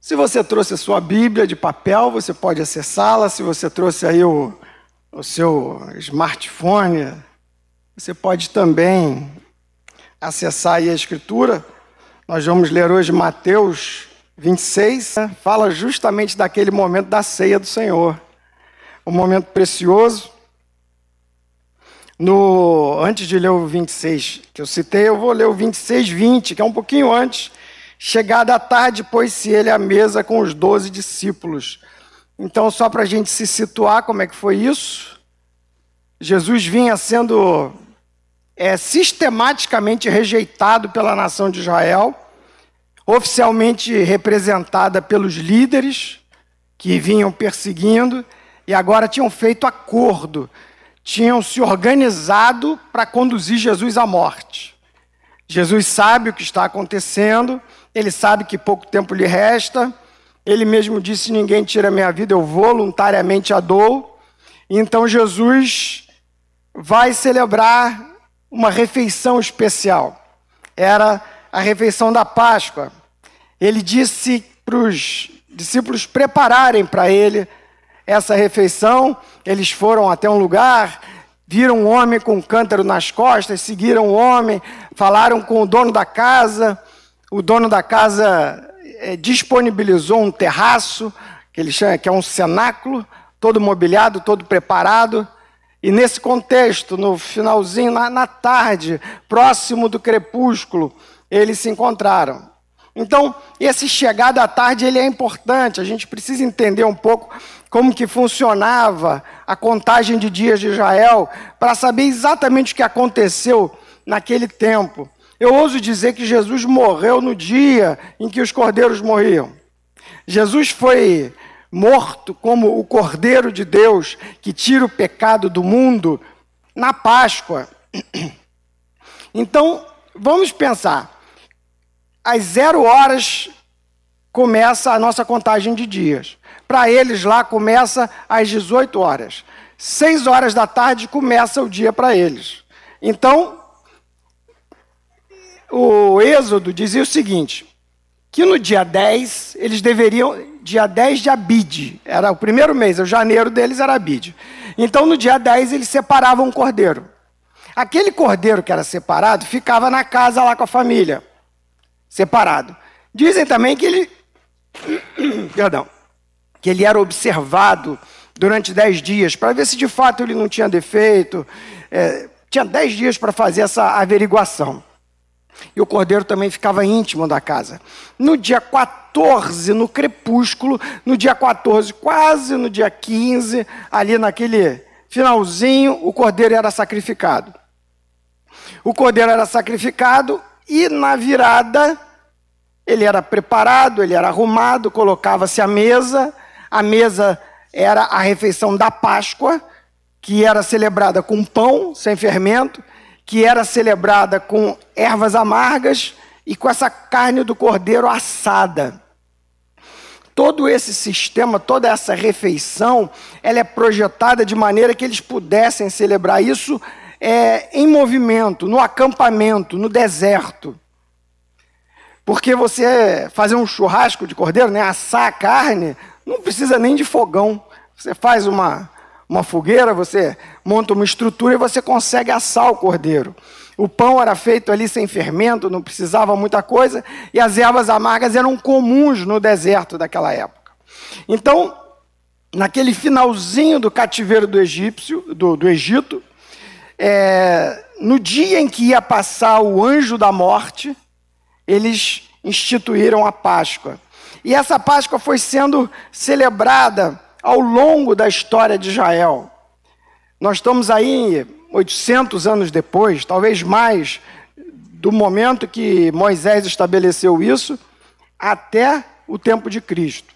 Se você trouxe a sua Bíblia de papel, você pode acessá-la. Se você trouxe aí o seu smartphone, você pode também acessar aí a Escritura. Nós vamos ler hoje Mateus 26, fala justamente daquele momento da ceia do Senhor. Um momento precioso. Antes de ler o 26 que eu citei, eu vou ler o 26, 20, que é um pouquinho antes. Chegada a tarde, pôs-se ele à mesa com os 12 discípulos. Então, só para a gente se situar, como é que foi isso? Jesus vinha sendo sistematicamente rejeitado pela nação de Israel, oficialmente representada pelos líderes que vinham perseguindo, e agora tinham feito acordo, tinham se organizado para conduzir Jesus à morte. Jesus sabe o que está acontecendo, ele sabe que pouco tempo lhe resta, ele mesmo disse: ninguém tira a minha vida, eu voluntariamente a dou. Então Jesus vai celebrar uma refeição especial. Era a refeição da Páscoa. Ele disse para os discípulos prepararem para ele essa refeição. Eles foram até um lugar, viram um homem com um cântaro nas costas, seguiram o homem, falaram com o dono da casa. O dono da casa disponibilizou um terraço, que ele chama, que é um cenáculo, todo mobiliado, todo preparado. E nesse contexto, no finalzinho, na tarde, próximo do crepúsculo, eles se encontraram. Então, esse chegada à tarde, ele é importante. A gente precisa entender um pouco como que funcionava a contagem de dias de Israel, para saber exatamente o que aconteceu naquele tempo. Eu ouso dizer que Jesus morreu no dia em que os cordeiros morriam. Jesus foi morto como o Cordeiro de Deus que tira o pecado do mundo na Páscoa. Então, vamos pensar. Às 0 horas começa a nossa contagem de dias. Para eles lá começa às 18 horas. 6 horas da tarde começa o dia para eles. Então, o Êxodo dizia o seguinte, que no dia 10, eles deveriam, dia 10 de Abide, era o primeiro mês, o janeiro deles era Abide. Então, no dia 10, eles separavam um cordeiro. Aquele cordeiro que era separado ficava na casa lá com a família, separado. Dizem também que ele, que ele era observado durante 10 dias, para ver se de fato ele não tinha defeito. Tinha 10 dias para fazer essa averiguação. E o cordeiro também ficava íntimo da casa. No dia 14, no crepúsculo, no dia 14, quase no dia 15, ali naquele finalzinho, o cordeiro era sacrificado. O cordeiro era sacrificado e na virada, ele era preparado, ele era arrumado, colocava-se à mesa. A mesa era a refeição da Páscoa, que era celebrada com pão sem fermento, que era celebrada com ervas amargas e com essa carne do cordeiro assada. Todo esse sistema, toda essa refeição, ela é projetada de maneira que eles pudessem celebrar isso em movimento, no acampamento, no deserto. Porque você fazer um churrasco de cordeiro, né, assar a carne, não precisa nem de fogão. Você faz uma fogueira, você monta uma estrutura e você consegue assar o cordeiro. O pão era feito ali sem fermento, não precisava muita coisa, e as ervas amargas eram comuns no deserto daquela época. Então, naquele finalzinho do cativeiro do Egito, no dia em que ia passar o anjo da morte, eles instituíram a Páscoa. E essa Páscoa foi sendo celebrada ao longo da história de Israel. Nós estamos aí 800 anos depois, talvez mais, do momento que Moisés estabeleceu isso, até o tempo de Cristo.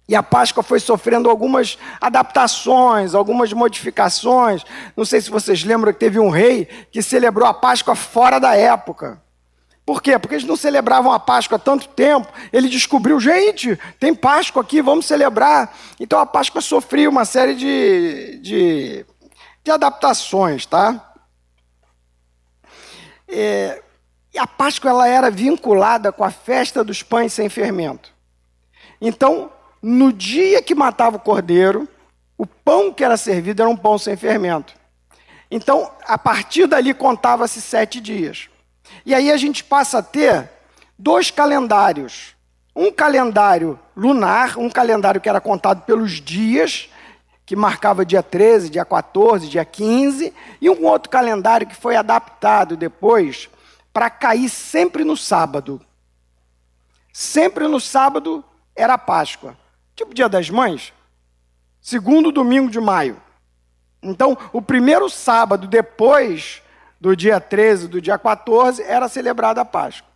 E a Páscoa foi sofrendo algumas adaptações, algumas modificações. Não sei se vocês lembram que teve um rei que celebrou a Páscoa fora da época. Por quê? Porque eles não celebravam a Páscoa há tanto tempo. Ele descobriu, gente, tem Páscoa aqui, vamos celebrar. Então a Páscoa sofria uma série de adaptações, tá? E a Páscoa ela era vinculada com a festa dos pães sem fermento. Então, no dia que matava o cordeiro, o pão que era servido era um pão sem fermento. Então, a partir dali contava-se 7 dias. E aí a gente passa a ter 2 calendários. Um calendário lunar, um calendário que era contado pelos dias, que marcava dia 13, dia 14, dia 15, e um outro calendário que foi adaptado depois para cair sempre no sábado. Sempre no sábado era a Páscoa. Tipo Dia das Mães, segundo domingo de maio. Então, o primeiro sábado depois do dia 13, do dia 14, era celebrada a Páscoa.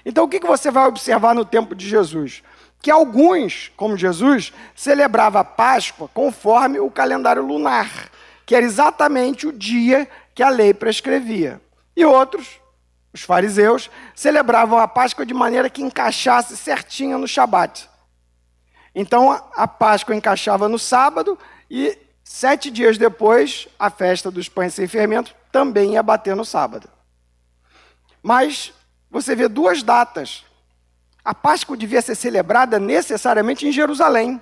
Então, o que você vai observar no tempo de Jesus? Que alguns, como Jesus, celebravam a Páscoa conforme o calendário lunar, que era exatamente o dia que a lei prescrevia. E outros, os fariseus, celebravam a Páscoa de maneira que encaixasse certinho no Shabat. Então, a Páscoa encaixava no sábado e 7 dias depois, a festa dos pães sem fermento também ia bater no sábado. Mas você vê 2 datas. A Páscoa devia ser celebrada necessariamente em Jerusalém.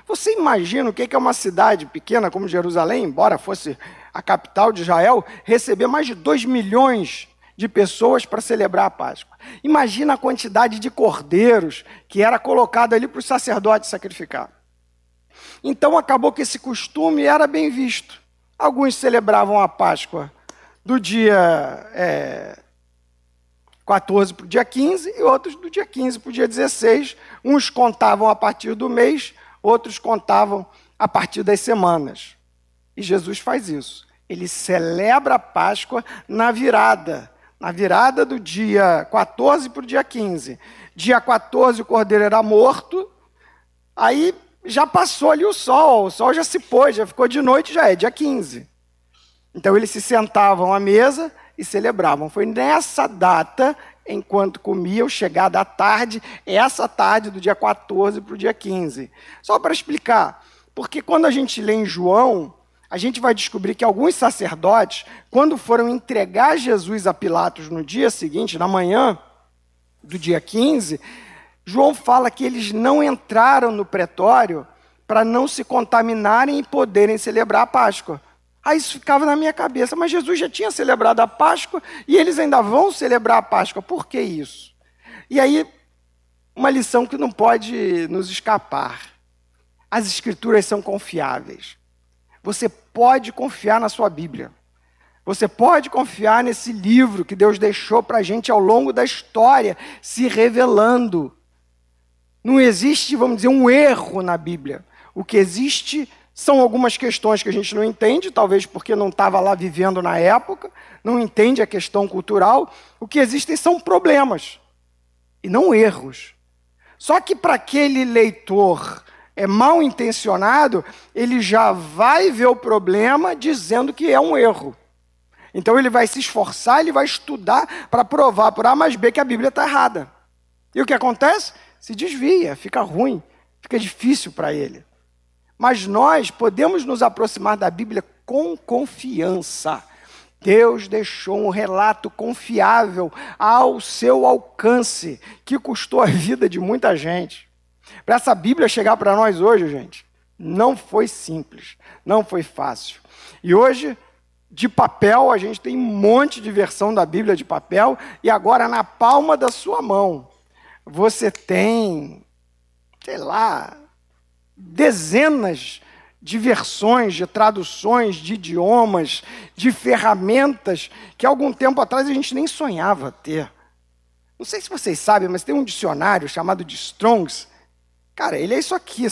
Você imagina o que é uma cidade pequena como Jerusalém, embora fosse a capital de Israel, receber mais de 2 milhões de pessoas para celebrar a Páscoa. Imagina a quantidade de cordeiros que era colocado ali para os sacerdotes sacrificar. Então acabou que esse costume era bem visto. Alguns celebravam a Páscoa do dia 14 para o dia 15 e outros do dia 15 para o dia 16. Uns contavam a partir do mês, outros contavam a partir das semanas. E Jesus faz isso. Ele celebra a Páscoa na virada do dia 14 para o dia 15. Dia 14 o cordeiro era morto, aí já passou ali o sol já se pôs, já ficou de noite, já é dia 15. Então eles se sentavam à mesa e celebravam. Foi nessa data, enquanto comiam, chegada à tarde, essa tarde do dia 14 para o dia 15. Só para explicar, porque quando a gente lê em João, a gente vai descobrir que alguns sacerdotes, quando foram entregar Jesus a Pilatos no dia seguinte, na manhã do dia 15, João fala que eles não entraram no pretório para não se contaminarem e poderem celebrar a Páscoa. Aí isso ficava na minha cabeça, mas Jesus já tinha celebrado a Páscoa e eles ainda vão celebrar a Páscoa. Por que isso? E aí, uma lição que não pode nos escapar. As Escrituras são confiáveis. Você pode confiar na sua Bíblia. Você pode confiar nesse livro que Deus deixou para a gente ao longo da história, se revelando. Não existe, vamos dizer, um erro na Bíblia. O que existe são algumas questões que a gente não entende, talvez porque não estava lá vivendo na época, não entende a questão cultural. O que existem são problemas, e não erros. Só que para aquele leitor mal intencionado, ele já vai ver o problema dizendo que é um erro. Então ele vai se esforçar, ele vai estudar para provar por A mais B que a Bíblia está errada. E o que acontece? Se desvia, fica ruim, fica difícil para ele. Mas nós podemos nos aproximar da Bíblia com confiança. Deus deixou um relato confiável ao seu alcance, que custou a vida de muita gente. Para essa Bíblia chegar para nós hoje, gente, não foi simples, não foi fácil. E hoje, de papel, a gente tem um monte de versão da Bíblia de papel, e agora na palma da sua mão, você tem, sei lá, dezenas de versões, de traduções, de idiomas, de ferramentas que algum tempo atrás a gente nem sonhava ter. Não sei se vocês sabem, mas tem um dicionário chamado de Strong's. Cara, ele é isso aqui,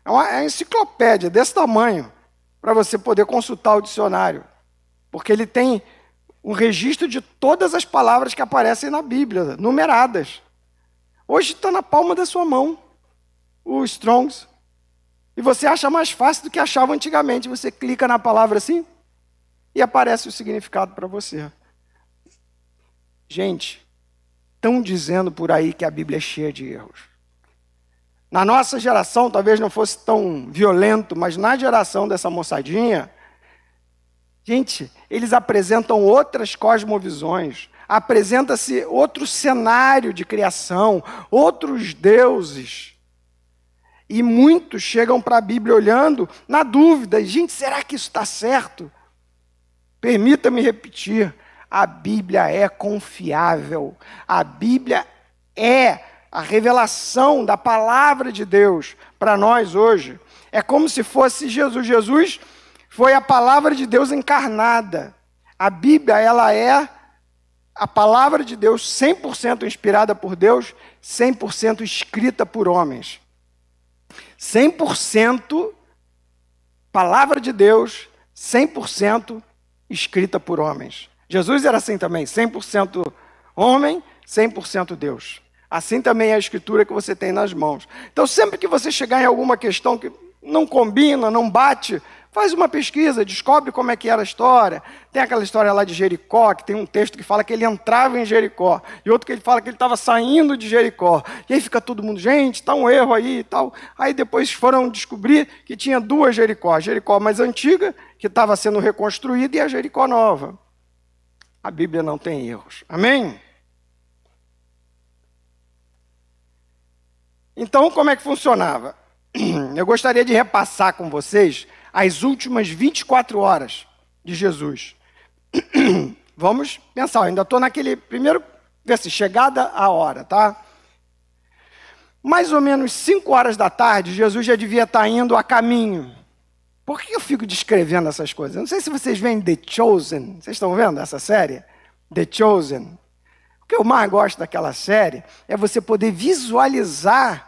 é uma enciclopédia desse tamanho para você poder consultar o dicionário. Porque ele tem um registro de todas as palavras que aparecem na Bíblia, numeradas. Hoje está na palma da sua mão o Strong's. E você acha mais fácil do que achava antigamente. Você clica na palavra assim e aparece o significado para você. Gente, estão dizendo por aí que a Bíblia é cheia de erros. Na nossa geração, talvez não fosse tão violento, mas na geração dessa moçadinha, gente, eles apresentam outras cosmovisões, apresenta-se outro cenário de criação, outros deuses. E muitos chegam para a Bíblia olhando na dúvida. Gente, será que isso está certo? Permita-me repetir. A Bíblia é confiável. A Bíblia é a revelação da palavra de Deus para nós hoje. É como se fosse Jesus. Jesus foi a palavra de Deus encarnada. A Bíblia, ela é a palavra de Deus 100% inspirada por Deus, 100% escrita por homens. 100% palavra de Deus, 100% escrita por homens. Jesus era assim também, 100% homem, 100% Deus. Assim também é a escritura que você tem nas mãos. Então, sempre que você chegar em alguma questão que não combina, não bate, faz uma pesquisa, descobre como é que era a história. Tem aquela história lá de Jericó, que tem um texto que fala que ele entrava em Jericó, e outro que ele fala que ele estava saindo de Jericó. E aí fica todo mundo, gente, está um erro aí e tal. Aí depois foram descobrir que tinha duas Jericó. A Jericó mais antiga, que estava sendo reconstruída, e a Jericó nova. A Bíblia não tem erros. Amém? Então, como é que funcionava? Eu gostaria de repassar com vocês as últimas 24 horas de Jesus. Vamos pensar, eu ainda estou naquele primeiro versículo, chegada a hora, tá? Mais ou menos 5 horas da tarde, Jesus já devia estar indo a caminho. Por que eu fico descrevendo essas coisas? Eu não sei se vocês veem The Chosen. Vocês estão vendo essa série? The Chosen. O que eu mais gosto daquela série é você poder visualizar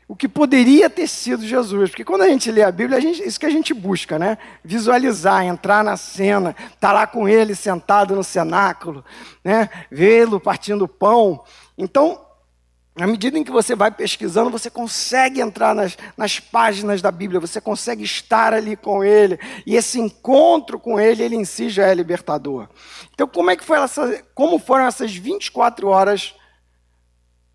o que poderia ter sido Jesus. Porque quando a gente lê a Bíblia, isso que a gente busca, né? Visualizar, entrar na cena, estar lá com ele sentado no cenáculo, né? Vê-lo partindo pão. Então, à medida em que você vai pesquisando, você consegue entrar nas páginas da Bíblia, você consegue estar ali com ele, e esse encontro com ele em si já é libertador. Então, como foram essas 24 horas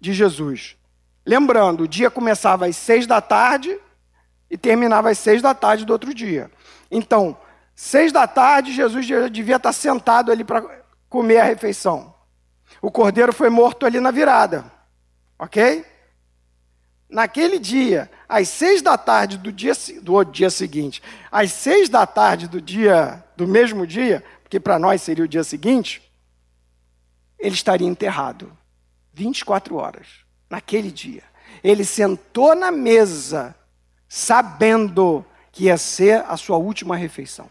de Jesus? Lembrando, o dia começava às 6 da tarde e terminava às 6 da tarde do outro dia. Então, 6 da tarde, Jesus já devia estar sentado ali para comer a refeição. O cordeiro foi morto ali na virada. Ok? Naquele dia, às 6 da tarde do dia seguinte, às 6 da tarde do mesmo dia, porque para nós seria o dia seguinte, ele estaria enterrado. 24 horas, naquele dia. Ele sentou na mesa, sabendo que ia ser a sua última refeição.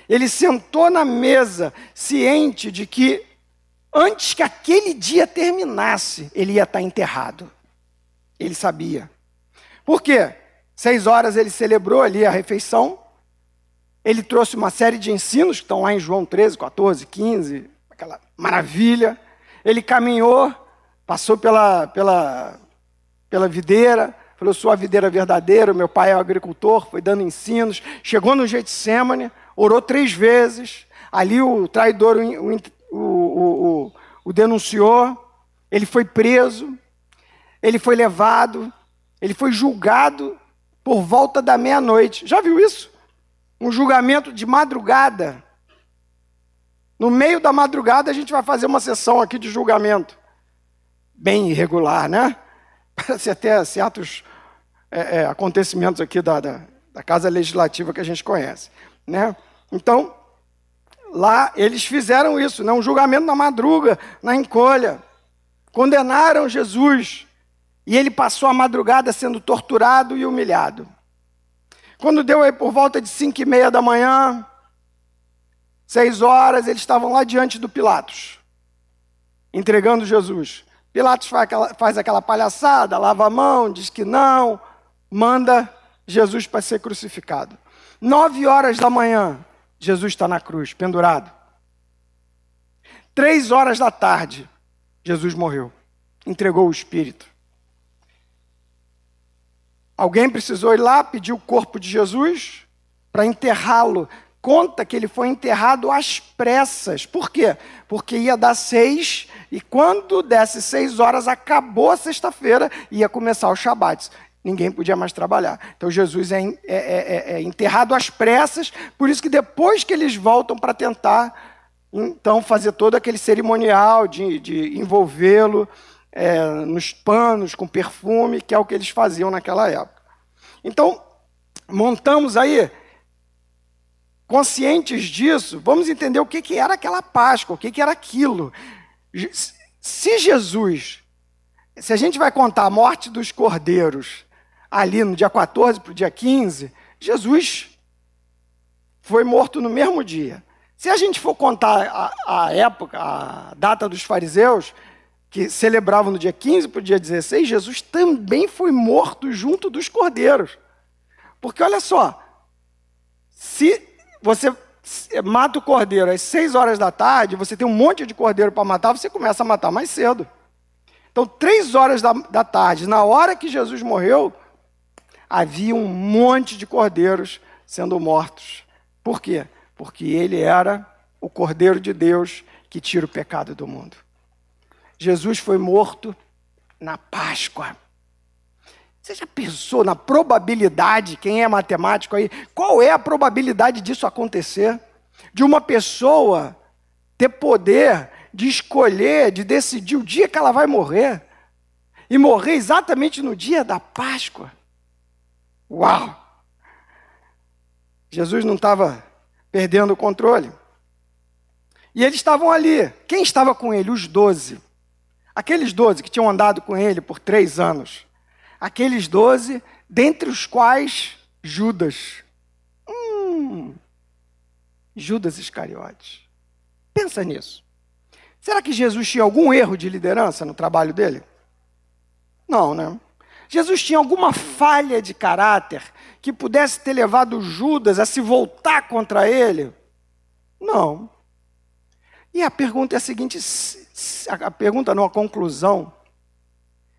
Ele sentou na mesa, ciente de que antes que aquele dia terminasse, ele ia estar enterrado. Ele sabia. Por quê? 6 horas ele celebrou ali a refeição. Ele trouxe uma série de ensinos, que estão lá em João 13, 14, 15, aquela maravilha. Ele caminhou, passou pela videira, falou, sou a videira verdadeira, meu pai é o agricultor, foi dando ensinos. Chegou no Getsemane, orou 3 vezes. Ali o traidor o denunciou, ele foi preso, ele foi levado, ele foi julgado por volta da meia-noite. Já viu isso? Um julgamento de madrugada. No meio da madrugada a gente vai fazer uma sessão aqui de julgamento. Bem irregular, né? Parece até certos acontecimentos aqui da Casa Legislativa que a gente conhece, né? Então, lá eles fizeram isso, né? Um julgamento na madruga, na encolha. Condenaram Jesus. E ele passou a madrugada sendo torturado e humilhado. Quando deu aí por volta de 5:30 da manhã, 6 horas, eles estavam lá diante do Pilatos, entregando Jesus. Pilatos faz aquela palhaçada, lava a mão, diz que não, manda Jesus para ser crucificado. 9 horas da manhã, Jesus está na cruz, pendurado. 3 horas da tarde, Jesus morreu, entregou o Espírito. Alguém precisou ir lá, pedir o corpo de Jesus para enterrá-lo. Conta que ele foi enterrado às pressas. Por quê? Porque ia dar 6, e quando desse 6 horas, acabou a sexta-feira, ia começar o Shabat. Ninguém podia mais trabalhar. Então Jesus é enterrado às pressas, por isso que depois que eles voltam para tentar, então, fazer todo aquele cerimonial de envolvê-lo nos panos, com perfume, que é o que eles faziam naquela época. Então, montamos aí, conscientes disso, vamos entender o que era aquela Páscoa, o que era aquilo. Se a gente vai contar a morte dos cordeiros ali no dia 14 para o dia 15, Jesus foi morto no mesmo dia. Se a gente for contar a época, a data dos fariseus, que celebravam no dia 15 para o dia 16, Jesus também foi morto junto dos cordeiros. Porque olha só, se você mata o cordeiro às 6 horas da tarde, você tem um monte de cordeiro para matar, você começa a matar mais cedo. Então, 3 horas da tarde, na hora que Jesus morreu, havia um monte de cordeiros sendo mortos. Por quê? Porque ele era o Cordeiro de Deus que tira o pecado do mundo. Jesus foi morto na Páscoa. Você já pensou na probabilidade, quem é matemático aí, qual é a probabilidade disso acontecer? De uma pessoa ter poder de escolher, de decidir o dia que ela vai morrer, e morrer exatamente no dia da Páscoa. Uau! Jesus não estava perdendo o controle. E eles estavam ali. Quem estava com ele? Os 12. Aqueles 12 que tinham andado com ele por 3 anos. Aqueles 12, dentre os quais Judas. Judas Iscariotes. Pensa nisso. Será que Jesus tinha algum erro de liderança no trabalho dele? Não, né? Jesus tinha alguma falha de caráter que pudesse ter levado Judas a se voltar contra ele? Não. E a pergunta é a seguinte, a conclusão.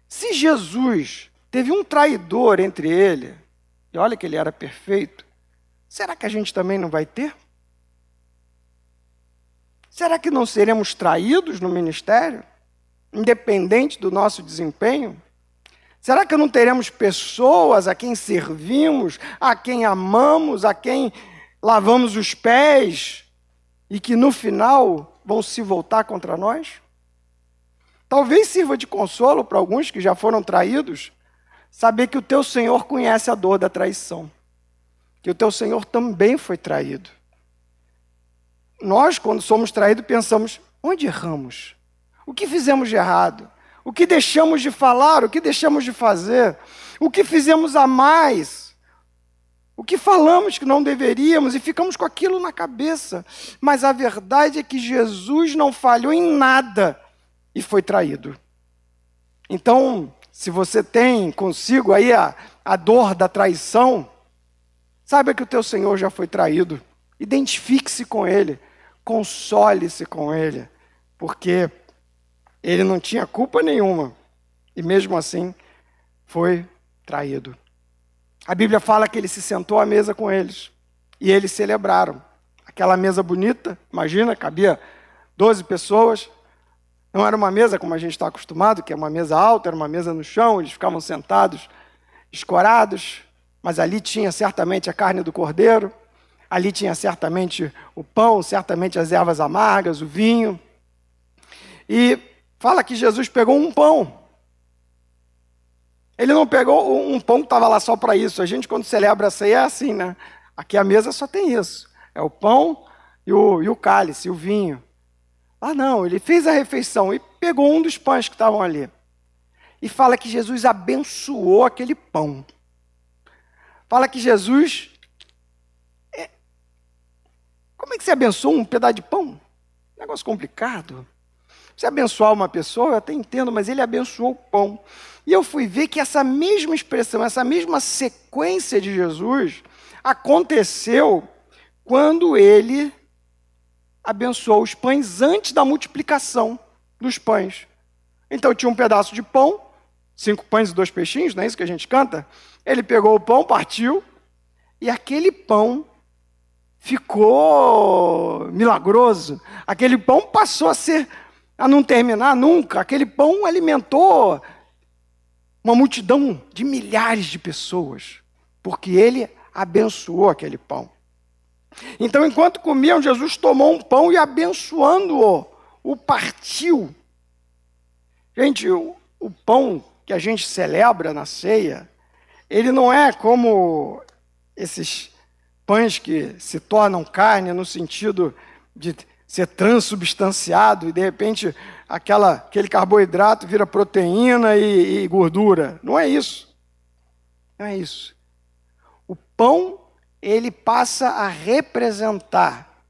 Se Jesus teve um traidor entre ele, e olha que ele era perfeito, será que a gente também não vai ter? Será que não seremos traídos no ministério, independente do nosso desempenho? Será que não teremos pessoas a quem servimos, a quem amamos, a quem lavamos os pés e que no final vão se voltar contra nós? Talvez sirva de consolo para alguns que já foram traídos, saber que o teu Senhor conhece a dor da traição, que o teu Senhor também foi traído. Nós, quando somos traídos, pensamos, onde erramos? O que fizemos de errado? O que deixamos de falar? O que deixamos de fazer? O que fizemos a mais? O que falamos que não deveríamos? E ficamos com aquilo na cabeça. Mas a verdade é que Jesus não falhou em nada e foi traído. Então, se você tem consigo aí a dor da traição, saiba que o teu Senhor já foi traído. Identifique-se com Ele. Console-se com Ele. Porque ele não tinha culpa nenhuma. E mesmo assim, foi traído. A Bíblia fala que ele se sentou à mesa com eles. E eles celebraram. Aquela mesa bonita, imagina, cabia 12 pessoas. Não era uma mesa como a gente está acostumado, que é uma mesa alta, era uma mesa no chão, eles ficavam sentados, escorados. Mas ali tinha certamente a carne do cordeiro. Ali tinha certamente o pão, certamente as ervas amargas, o vinho. E fala que Jesus pegou um pão. Ele não pegou um pão que estava lá só para isso. A gente, quando celebra a ceia, é assim, né? Aqui a mesa só tem isso. É o pão e o cálice, o vinho. Ah, não, ele fez a refeição e pegou um dos pães que estavam ali. E fala que Jesus abençoou aquele pão. Fala que Jesus... Como é que você abençoa um pedaço de pão? Negócio complicado. Se abençoar uma pessoa, eu até entendo, mas ele abençoou o pão. E eu fui ver que essa mesma expressão, essa mesma sequência de Jesus aconteceu quando ele abençoou os pães antes da multiplicação dos pães. Então tinha um pedaço de pão, 5 pães e 2 peixinhos, não é isso que a gente canta? Ele pegou o pão, partiu, e aquele pão ficou milagroso. Aquele pão passou a não terminar nunca. Aquele pão alimentou uma multidão de milhares de pessoas, porque ele abençoou aquele pão. Então, enquanto comiam, Jesus tomou um pão e, abençoando-o, o partiu. Gente, o pão que a gente celebra na ceia, ele não é como esses pães que se tornam carne no sentido de ser transubstanciado e, de repente, aquele carboidrato vira proteína e gordura. Não é isso. Não é isso. O pão, ele passa a representar.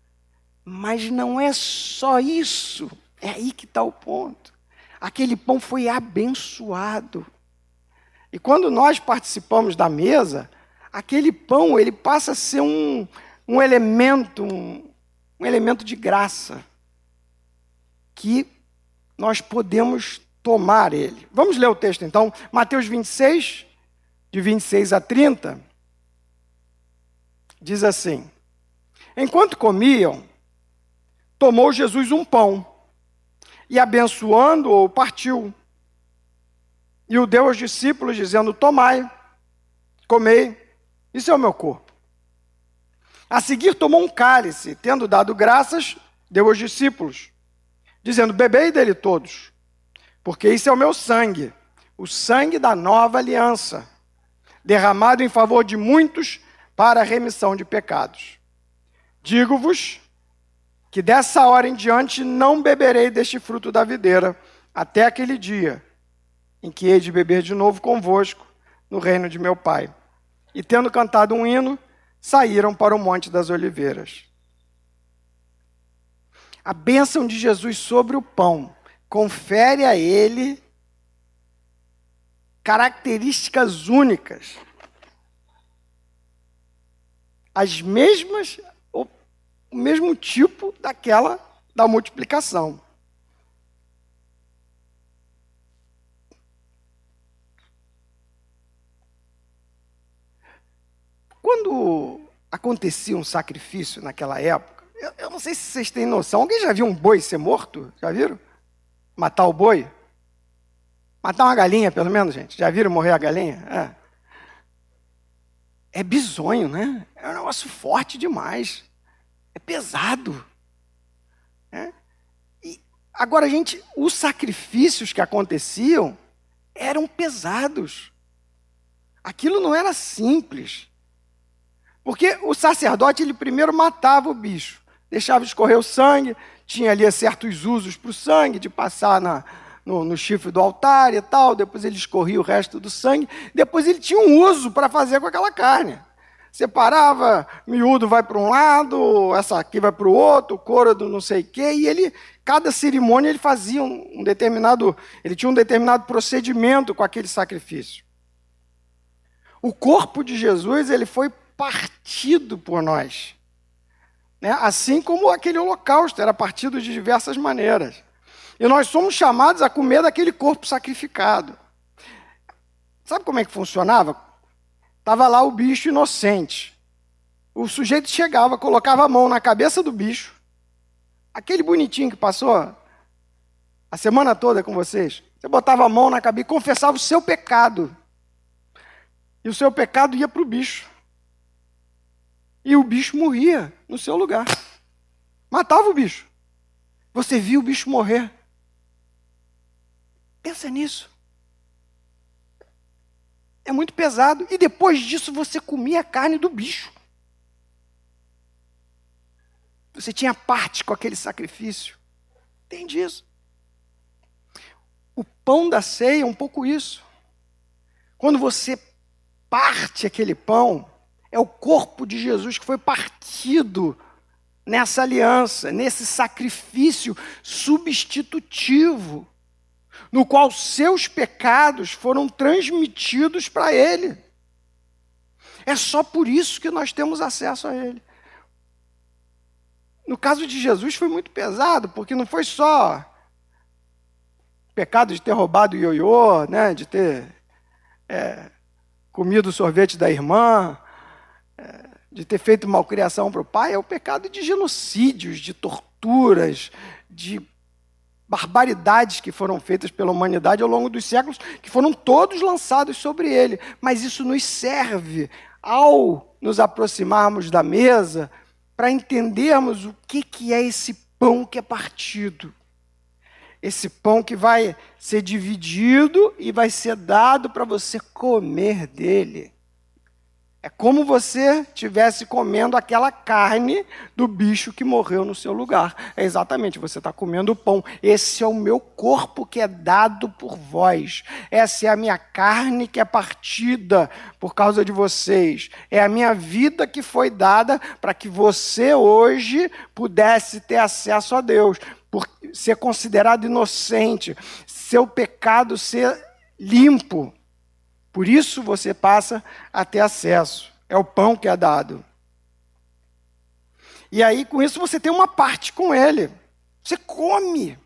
Mas não é só isso. É aí que está o ponto. Aquele pão foi abençoado. E quando nós participamos da mesa, aquele pão ele passa a ser um elemento, um elemento de graça, que nós podemos tomar ele. Vamos ler o texto então, Mateus 26, de 26 a 30, diz assim: enquanto comiam, tomou Jesus um pão, e abençoando-o, partiu, e o deu aos discípulos, dizendo: tomai, comei, isso é o meu corpo. A seguir tomou um cálice, tendo dado graças, deu aos discípulos, dizendo: bebei dele todos, porque isso é o meu sangue, o sangue da nova aliança, derramado em favor de muitos para a remissão de pecados. Digo-vos que dessa hora em diante não beberei deste fruto da videira, até aquele dia em que hei de beber de novo convosco no reino de meu Pai. E tendo cantado um hino, saíram para o Monte das Oliveiras. A bênção de Jesus sobre o pão confere a ele características únicas. As mesmas, o mesmo tipo daquela da multiplicação. Quando acontecia um sacrifício naquela época, eu não sei se vocês têm noção, alguém já viu um boi ser morto? Já viram? Matar o boi? Matar uma galinha, pelo menos, gente. Já viram morrer a galinha? É bizonho, né? É um negócio forte demais. É pesado. E agora, gente, os sacrifícios que aconteciam eram pesados. Aquilo não era simples. Porque o sacerdote, ele primeiro matava o bicho, deixava escorrer o sangue, tinha ali certos usos para o sangue, de passar no chifre do altar e tal, depois ele escorria o resto do sangue, depois ele tinha um uso para fazer com aquela carne. Separava, miúdo vai para um lado, essa aqui vai para o outro, o couro do não sei o quê, e ele, cada cerimônia ele fazia ele tinha um determinado procedimento com aquele sacrifício. O corpo de Jesus, ele foi partido por nós, né? Assim como aquele holocausto era partido de diversas maneiras. E nós somos chamados a comer daquele corpo sacrificado. Sabe como é que funcionava? Estava lá o bicho inocente. O sujeito chegava, colocava a mão na cabeça do bicho, aquele bonitinho que passou a semana toda com vocês, você botava a mão na cabeça e confessava o seu pecado. E o seu pecado ia para o bicho. E o bicho morria no seu lugar. Matava o bicho. Você viu o bicho morrer. Pensa nisso. É muito pesado. E depois disso você comia a carne do bicho. Você tinha parte com aquele sacrifício. Entende isso? O pão da ceia é um pouco isso. Quando você parte aquele pão, é o corpo de Jesus que foi partido nessa aliança, nesse sacrifício substitutivo, no qual seus pecados foram transmitidos para ele. É só por isso que nós temos acesso a ele. No caso de Jesus foi muito pesado, porque não foi só pecado de ter roubado o ioiô, né, de ter comido o sorvete da irmã, de ter feito malcriação para o pai, é o pecado de genocídios, de torturas, de barbaridades que foram feitas pela humanidade ao longo dos séculos, que foram todos lançados sobre ele. Mas isso nos serve, ao nos aproximarmos da mesa, para entendermos o que é esse pão que é partido. esse pão que vai ser dividido e vai ser dado para você comer dele. É como você estivesse comendo aquela carne do bicho que morreu no seu lugar. É exatamente, você está comendo o pão. Esse é o meu corpo que é dado por vós. Essa é a minha carne que é partida por causa de vocês. É a minha vida que foi dada para que você hoje pudesse ter acesso a Deus, por ser considerado inocente, seu pecado ser limpo. Por isso você passa a ter acesso. É o pão que é dado. E aí, com isso, você tem uma parte com ele. Você come.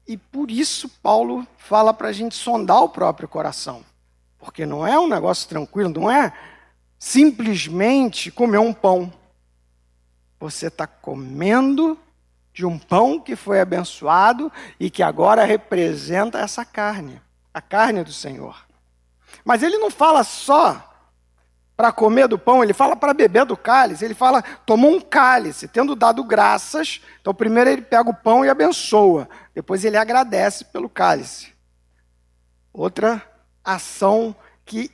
E por isso Paulo fala para a gente sondar o próprio coração. Porque não é um negócio tranquilo, não é simplesmente comer um pão. Você está comendo de um pão que foi abençoado e que agora representa essa carne, a carne do Senhor. Mas ele não fala só para comer do pão, ele fala para beber do cálice. Ele fala, tomou um cálice, tendo dado graças. Então primeiro ele pega o pão e abençoa, depois ele agradece pelo cálice. Outra ação que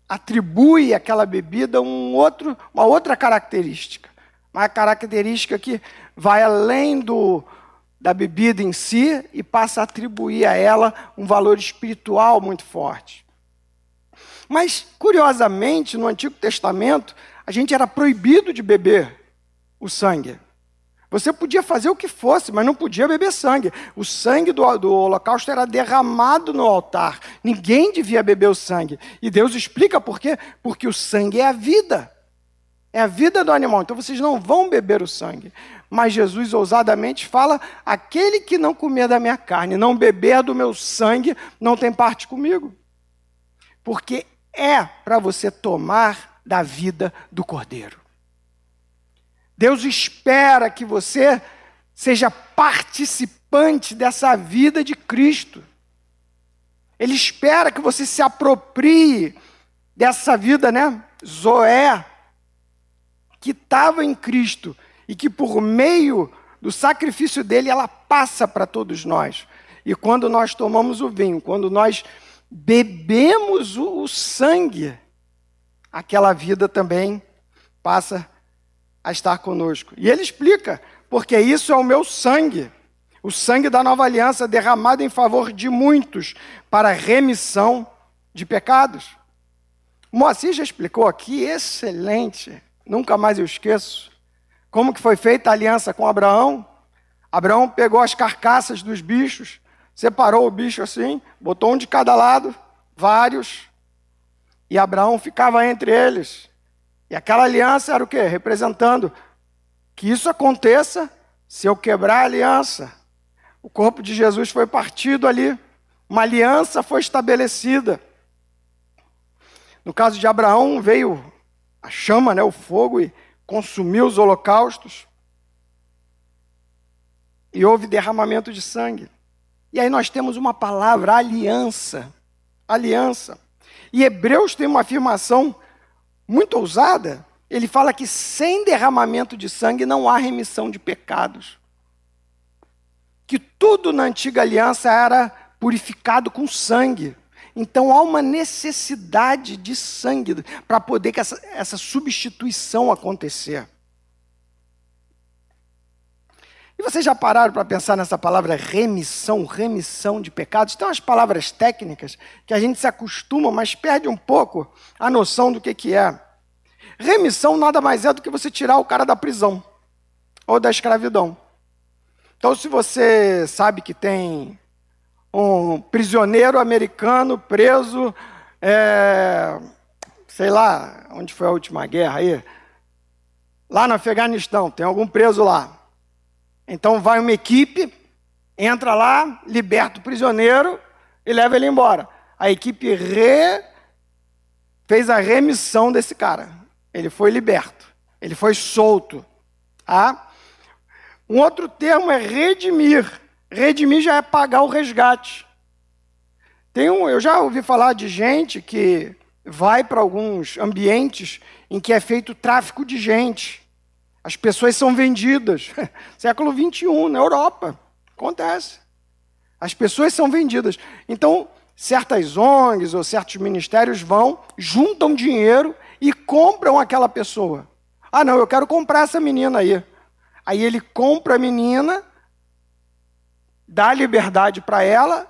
atribui àquela bebida uma outra característica. Uma característica que vai além da bebida em si e passa a atribuir a ela um valor espiritual muito forte. Mas, curiosamente, no Antigo Testamento, a gente era proibido de beber o sangue. Você podia fazer o que fosse, mas não podia beber sangue. O sangue do holocausto era derramado no altar. Ninguém devia beber o sangue. E Deus explica por quê? Porque o sangue é a vida. É a vida do animal, então vocês não vão beber o sangue. Mas Jesus ousadamente fala, aquele que não comer da minha carne, não beber do meu sangue, não tem parte comigo. Porque é para você tomar da vida do Cordeiro. Deus espera que você seja participante dessa vida de Cristo. Ele espera que você se aproprie dessa vida, Zoé, que estava em Cristo e que por meio do sacrifício dele, ela passa para todos nós. E quando nós tomamos o vinho, quando nós bebemos o sangue, aquela vida também passa a estar conosco. E ele explica, porque isso é o meu sangue, o sangue da nova aliança derramado em favor de muitos para remissão de pecados. Moacir já explicou aqui, excelente. Nunca mais eu esqueço. Como que foi feita a aliança com Abraão? Abraão pegou as carcaças dos bichos, separou o bicho assim, botou um de cada lado, vários, e Abraão ficava entre eles. E aquela aliança era o quê? Representando que isso aconteça se eu quebrar a aliança. O corpo de Jesus foi partido ali, uma aliança foi estabelecida. No caso de Abraão, veio a chama, o fogo, e consumiu os holocaustos. E houve derramamento de sangue. E aí nós temos uma palavra, aliança. Aliança. E Hebreus tem uma afirmação muito ousada. Ele fala que sem derramamento de sangue não há remissão de pecados. Que tudo na antiga aliança era purificado com sangue. Então há uma necessidade de sangue para poder que essa substituição acontecer. E vocês já pararam para pensar nessa palavra remissão de pecados? Tem umas palavras técnicas que a gente se acostuma, mas perde um pouco a noção do que é. Remissão nada mais é do que você tirar o cara da prisão ou da escravidão. Então, se você sabe que tem um prisioneiro americano preso, sei lá, onde foi a última guerra aí? Lá no Afeganistão, tem algum preso lá. Então vai uma equipe, entra lá, liberta o prisioneiro e leva ele embora. A equipe fez a remissão desse cara. Ele foi liberto, ele foi solto. Tá? Um outro termo é redimir. Redimir já é pagar o resgate. Eu já ouvi falar de gente que vai para alguns ambientes em que é feito tráfico de gente. As pessoas são vendidas. Século XXI, na Europa. Acontece. As pessoas são vendidas. Então, certas ONGs ou certos ministérios vão, juntam dinheiro e compram aquela pessoa. Ah, não, eu quero comprar essa menina aí. Aí ele compra a menina, dá liberdade para ela,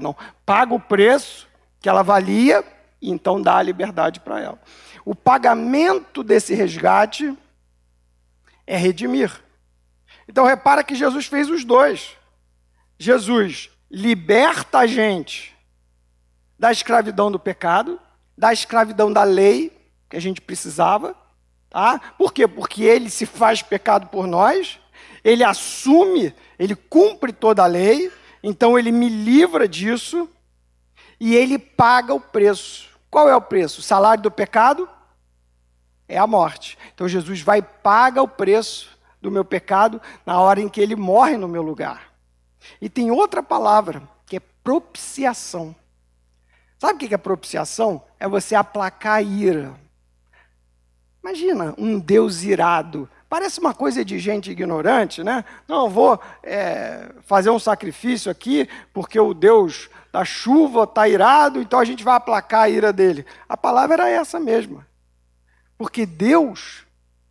não, paga o preço que ela valia, e então dá a liberdade para ela. O pagamento desse resgate é redimir. Então repara que Jesus fez os dois. Jesus liberta a gente da escravidão do pecado, da escravidão da lei, que a gente precisava. Tá? Por quê? Porque ele se faz pecado por nós, ele assume, ele cumpre toda a lei, então ele me livra disso e ele paga o preço. Qual é o preço? O salário do pecado é a morte. Então Jesus vai e paga o preço do meu pecado na hora em que ele morre no meu lugar. E tem outra palavra, que é propiciação. Sabe o que é propiciação? É você aplacar a ira. Imagina um Deus irado. Parece uma coisa de gente ignorante, né? Não, vou fazer um sacrifício aqui, porque o Deus da chuva está irado, então a gente vai aplacar a ira dele. A palavra era essa mesma. Porque Deus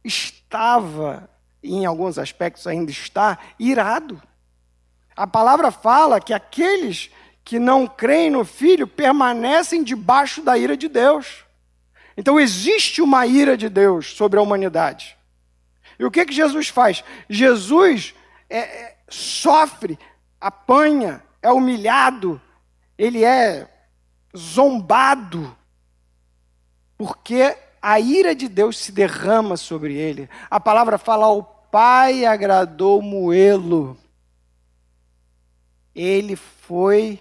estava, e em alguns aspectos ainda está, irado. A palavra fala que aqueles que não creem no Filho permanecem debaixo da ira de Deus. Então existe uma ira de Deus sobre a humanidade. E o que Jesus faz? Jesus sofre, apanha, é humilhado, ele é zombado, porque a ira de Deus se derrama sobre ele. A palavra fala, ao Pai agradou moê-lo. Ele foi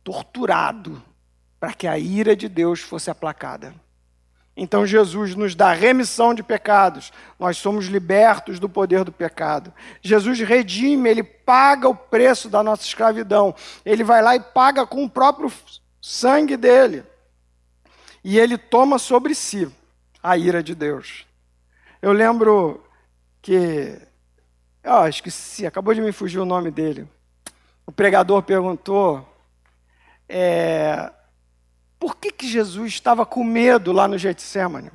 torturado para que a ira de Deus fosse aplacada. Então Jesus nos dá remissão de pecados, nós somos libertos do poder do pecado. Jesus redime, ele paga o preço da nossa escravidão. Ele vai lá e paga com o próprio sangue dele. E ele toma sobre si a ira de Deus. Eu lembro que... esqueci, acabou de me fugir o nome dele. O pregador perguntou... por que Jesus estava com medo lá no Getsêmani?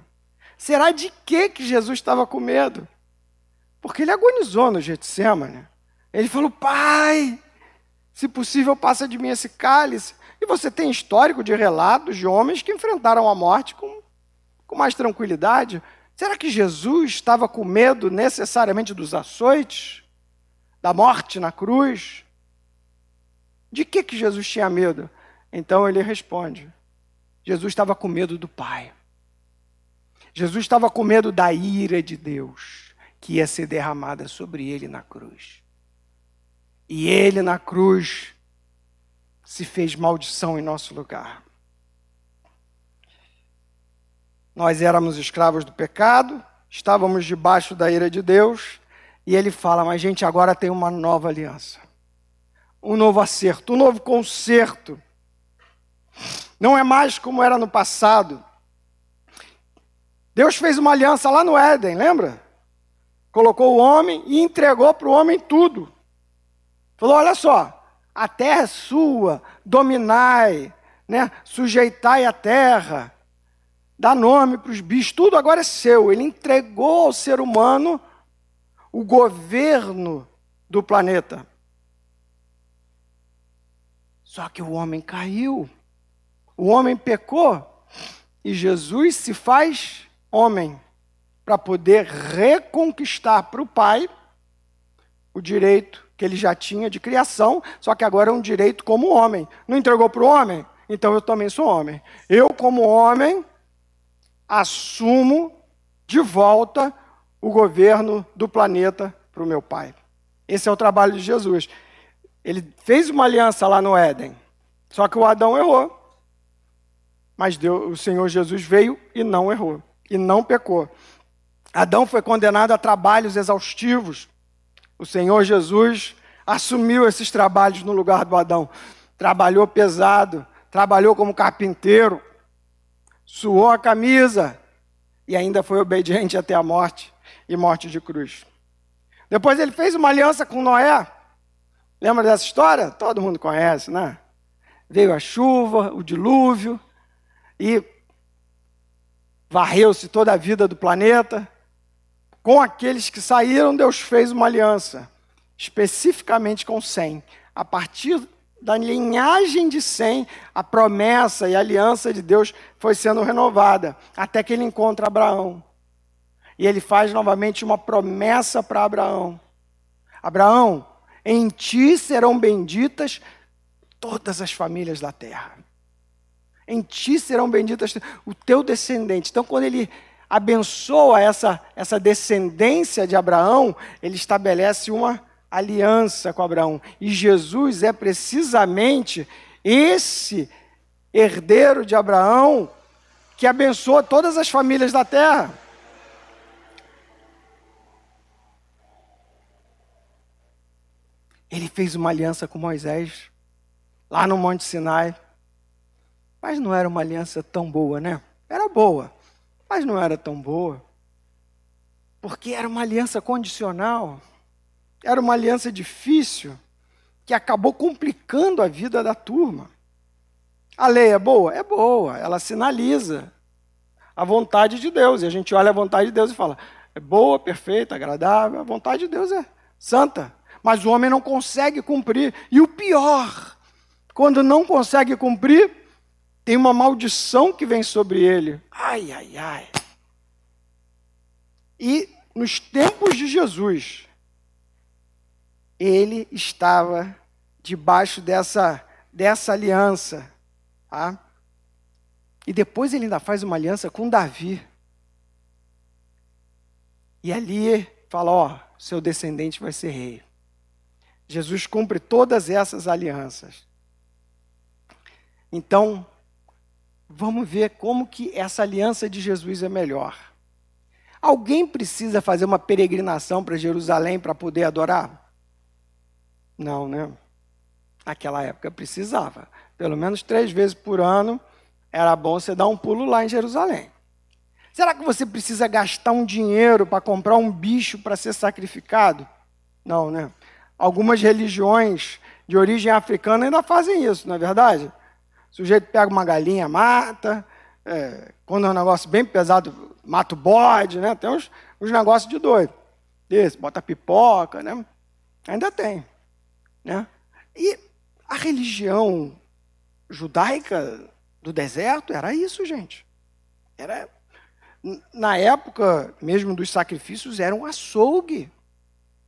Será de que Jesus estava com medo? Porque ele agonizou no Getsêmani. Ele falou, Pai, se possível, passa de mim esse cálice. E você tem histórico de relatos de homens que enfrentaram a morte com mais tranquilidade. Será que Jesus estava com medo necessariamente dos açoites? Da morte na cruz? De que Jesus tinha medo? Então ele responde, Jesus estava com medo do Pai. Jesus estava com medo da ira de Deus, que ia ser derramada sobre ele na cruz. E ele na cruz se fez maldição em nosso lugar. Nós éramos escravos do pecado, estávamos debaixo da ira de Deus, e ele fala, mas gente, agora tem uma nova aliança. Um novo acerto, um novo concerto. Não é mais como era no passado. Deus fez uma aliança lá no Éden, lembra? Colocou o homem e entregou para o homem tudo. Falou, olha só, a terra é sua, dominai, né? Sujeitai a terra, dá nome para os bichos, tudo agora é seu. Ele entregou ao ser humano o governo do planeta. Só que o homem caiu. O homem pecou e Jesus se faz homem para poder reconquistar para o Pai o direito que ele já tinha de criação, só que agora é um direito como homem. Não entregou para o homem? Então eu também sou homem. Eu, como homem, assumo de volta o governo do planeta para o meu Pai. Esse é o trabalho de Jesus. Ele fez uma aliança lá no Éden, só que o Adão errou. Mas o Senhor Jesus veio e não errou, e não pecou. Adão foi condenado a trabalhos exaustivos. O Senhor Jesus assumiu esses trabalhos no lugar do Adão. Trabalhou pesado, trabalhou como carpinteiro, suou a camisa, e ainda foi obediente até a morte e morte de cruz. Depois ele fez uma aliança com Noé. Lembra dessa história? Todo mundo conhece, né? Veio a chuva, o dilúvio, e varreu-se toda a vida do planeta. Com aqueles que saíram, Deus fez uma aliança, especificamente com Sem. A partir da linhagem de Sem, a promessa e a aliança de Deus foi sendo renovada, até que ele encontra Abraão. E ele faz novamente uma promessa para Abraão. Abraão, em ti serão benditas todas as famílias da terra. Em ti serão benditas o teu descendente. Então, quando ele abençoa essa descendência de Abraão, ele estabelece uma aliança com Abraão. E Jesus é precisamente esse herdeiro de Abraão que abençoa todas as famílias da terra. Ele fez uma aliança com Moisés, lá no Monte Sinai. Mas não era uma aliança tão boa, né? Era boa, mas não era tão boa. Porque era uma aliança condicional. Era uma aliança difícil, que acabou complicando a vida da turma. A lei é boa? É boa, ela sinaliza a vontade de Deus. E a gente olha a vontade de Deus e fala, é boa, perfeita, agradável, a vontade de Deus é santa. Mas o homem não consegue cumprir. E o pior, quando não consegue cumprir, tem uma maldição que vem sobre ele. Ai, ai, ai. E nos tempos de Jesus, ele estava debaixo dessa aliança. Tá? E depois ele ainda faz uma aliança com Davi. E ali fala, ó, seu descendente vai ser rei. Jesus cumpre todas essas alianças. Então, vamos ver como que essa aliança de Jesus é melhor. Alguém precisa fazer uma peregrinação para Jerusalém para poder adorar? Não, né? Naquela época precisava. Pelo menos 3 vezes por ano era bom você dar um pulo lá em Jerusalém. Será que você precisa gastar um dinheiro para comprar um bicho para ser sacrificado? Não, né? Algumas religiões de origem africana ainda fazem isso, não é verdade? O sujeito pega uma galinha, mata, quando é um negócio bem pesado, mata o bode, né? Tem uns negócios de doido. Esse, bota pipoca, né? Ainda tem. Né? E a religião judaica do deserto era isso, gente. Na época mesmo dos sacrifícios, era um açougue.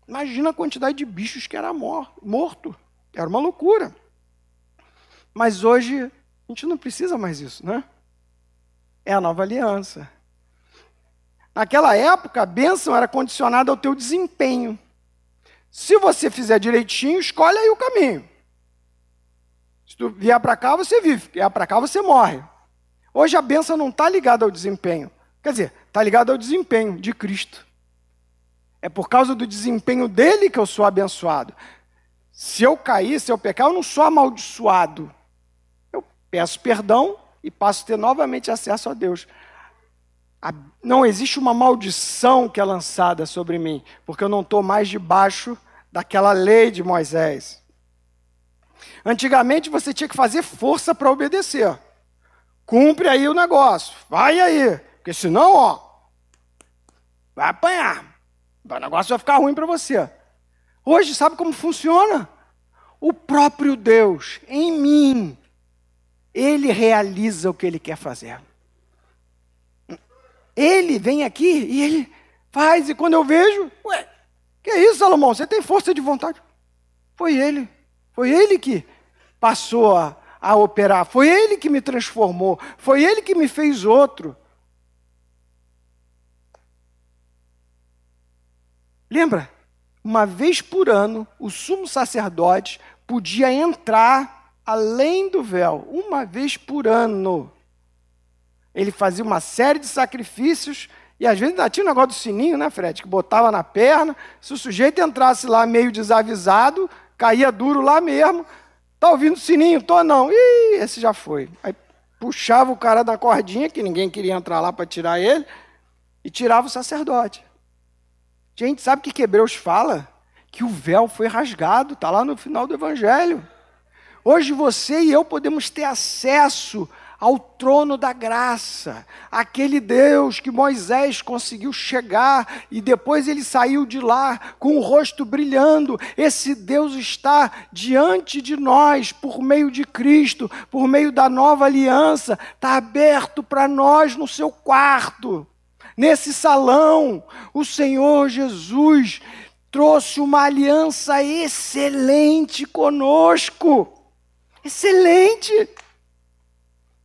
Imagina a quantidade de bichos que era morto. Era uma loucura. Mas hoje, a gente não precisa mais disso, né? É a nova aliança. Naquela época, a bênção era condicionada ao teu desempenho. Se você fizer direitinho, escolhe aí o caminho. Se tu vier para cá, você vive. Vier para cá, você morre. Hoje a bênção não está ligada ao desempenho. Quer dizer, está ligada ao desempenho de Cristo. É por causa do desempenho dele que eu sou abençoado. Se eu cair, se eu pecar, eu não sou amaldiçoado. Eu peço perdão e passo a ter novamente acesso a Deus. Não existe uma maldição que é lançada sobre mim, porque eu não estou mais debaixo daquela lei de Moisés. Antigamente você tinha que fazer força para obedecer. Cumpre aí o negócio, vai aí, porque senão, ó, vai apanhar. O negócio vai ficar ruim para você. Hoje, sabe como funciona? O próprio Deus, em mim, Ele realiza o que Ele quer fazer. Ele vem aqui e Ele faz, e quando eu vejo, ué, que é isso, Salomão? Você tem força de vontade? Foi Ele que passou a operar, foi Ele que me transformou, foi Ele que me fez outro. Lembra? Uma vez por ano, o sumo sacerdote podia entrar além do véu, uma vez por ano. Ele fazia uma série de sacrifícios, e às vezes ainda tinha o negócio do sininho, né, Fred? Que botava na perna, se o sujeito entrasse lá meio desavisado, caía duro lá mesmo. Tá ouvindo o sininho? Tô não. Esse já foi. Aí puxava o cara da cordinha, que ninguém queria entrar lá para tirar ele, e tirava o sacerdote. Gente, sabe o que Hebreus fala? Que o véu foi rasgado, está lá no final do Evangelho. Hoje você e eu podemos ter acesso ao trono da graça, aquele Deus que Moisés conseguiu chegar e depois ele saiu de lá com o rosto brilhando. Esse Deus está diante de nós por meio de Cristo, por meio da nova aliança, está aberto para nós no seu quarto, nesse salão. O Senhor Jesus trouxe uma aliança excelente conosco. Excelente!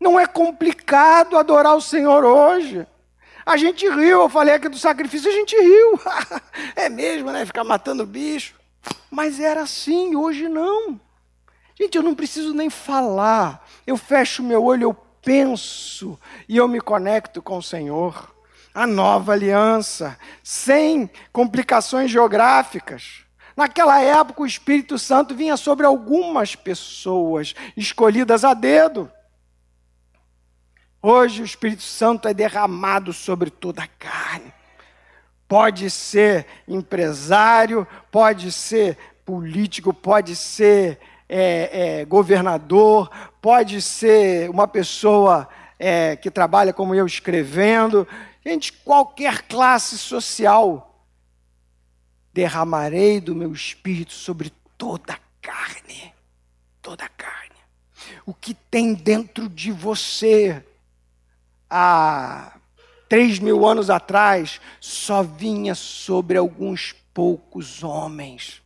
Não é complicado adorar o Senhor hoje. A gente riu, eu falei aqui do sacrifício, a gente riu. É mesmo, né? Ficar matando bicho. Mas era assim, hoje não. Gente, eu não preciso nem falar. Eu fecho meu olho, eu penso e eu me conecto com o Senhor. A nova aliança, sem complicações geográficas. Naquela época, o Espírito Santo vinha sobre algumas pessoas, escolhidas a dedo. Hoje, o Espírito Santo é derramado sobre toda a carne. Pode ser empresário, pode ser político, pode ser governador, pode ser uma pessoa que trabalha como eu escrevendo. Gente, qualquer classe social. Derramarei do meu Espírito sobre toda a carne. Toda a carne. O que tem dentro de você há 3.000 anos atrás só vinha sobre alguns poucos homens